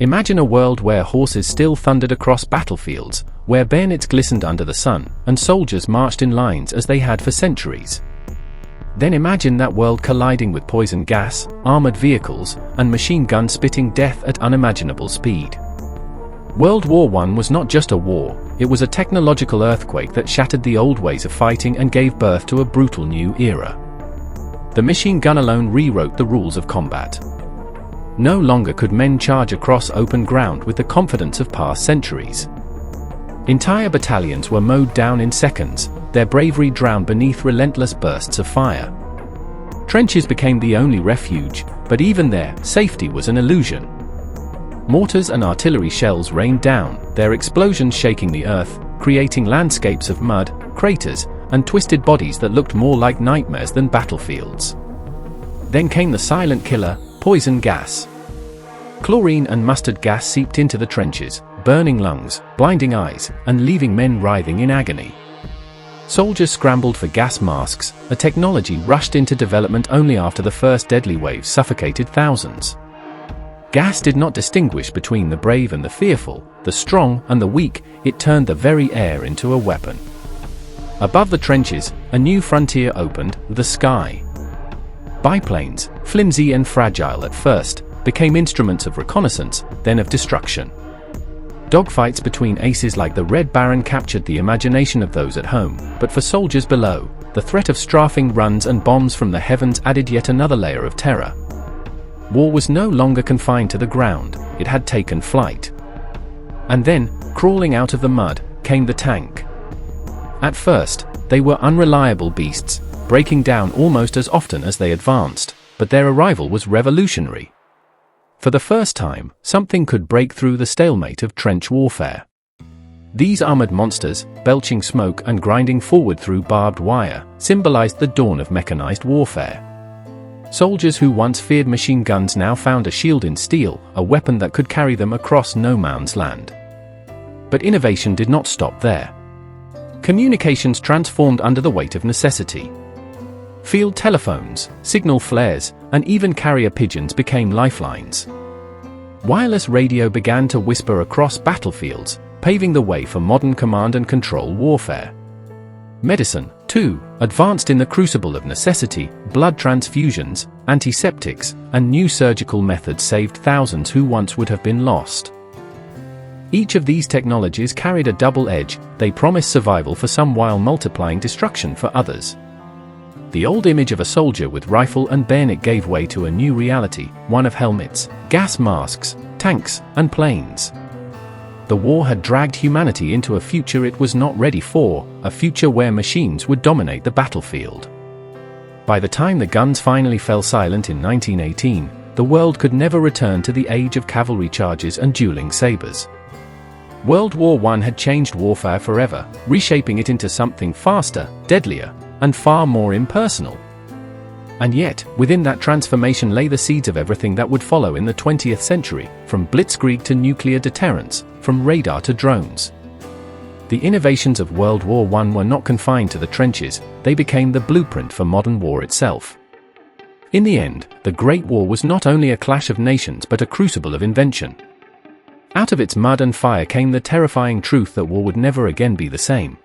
Imagine a world where horses still thundered across battlefields, where bayonets glistened under the sun, and soldiers marched in lines as they had for centuries. Then imagine that world colliding with poison gas, armored vehicles, and machine guns spitting death at unimaginable speed. World War I was not just a war, it was a technological earthquake that shattered the old ways of fighting and gave birth to a brutal new era. The machine gun alone rewrote the rules of combat. No longer could men charge across open ground with the confidence of past centuries. Entire battalions were mowed down in seconds, their bravery drowned beneath relentless bursts of fire. Trenches became the only refuge, but even there, safety was an illusion. Mortars and artillery shells rained down, their explosions shaking the earth, creating landscapes of mud, craters, and twisted bodies that looked more like nightmares than battlefields. Then came the silent killer, poison gas. Chlorine and mustard gas seeped into the trenches, burning lungs, blinding eyes, and leaving men writhing in agony. Soldiers scrambled for gas masks, a technology rushed into development only after the first deadly waves suffocated thousands. Gas did not distinguish between the brave and the fearful, the strong and the weak, it turned the very air into a weapon. Above the trenches, a new frontier opened, the sky. Biplanes, flimsy and fragile at first, became instruments of reconnaissance, then of destruction. Dogfights between aces like the Red Baron captured the imagination of those at home, but for soldiers below, the threat of strafing runs and bombs from the heavens added yet another layer of terror. War was no longer confined to the ground, it had taken flight. And then, crawling out of the mud, came the tank. At first, they were unreliable beasts, breaking down almost as often as they advanced, but their arrival was revolutionary. For the first time, something could break through the stalemate of trench warfare. These armored monsters, belching smoke and grinding forward through barbed wire, symbolized the dawn of mechanized warfare. Soldiers who once feared machine guns now found a shield in steel, a weapon that could carry them across no man's land. But innovation did not stop there. Communications transformed under the weight of necessity. Field telephones, signal flares, and even carrier pigeons became lifelines. Wireless radio began to whisper across battlefields, paving the way for modern command and control warfare. Medicine, too, advanced in the crucible of necessity. Blood transfusions, antiseptics, and new surgical methods saved thousands who once would have been lost. Each of these technologies carried a double edge, they promised survival for some while multiplying destruction for others. The old image of a soldier with rifle and bayonet gave way to a new reality, one of helmets, gas masks, tanks, and planes. The war had dragged humanity into a future it was not ready for, a future where machines would dominate the battlefield. By the time the guns finally fell silent in 1918, the world could never return to the age of cavalry charges and dueling sabers. World War I had changed warfare forever, reshaping it into something faster, deadlier, and far more impersonal. And yet, within that transformation lay the seeds of everything that would follow in the 20th century, from blitzkrieg to nuclear deterrence, from radar to drones. The innovations of World War I were not confined to the trenches, they became the blueprint for modern war itself. In the end, the Great War was not only a clash of nations but a crucible of invention. Out of its mud and fire came the terrifying truth that war would never again be the same.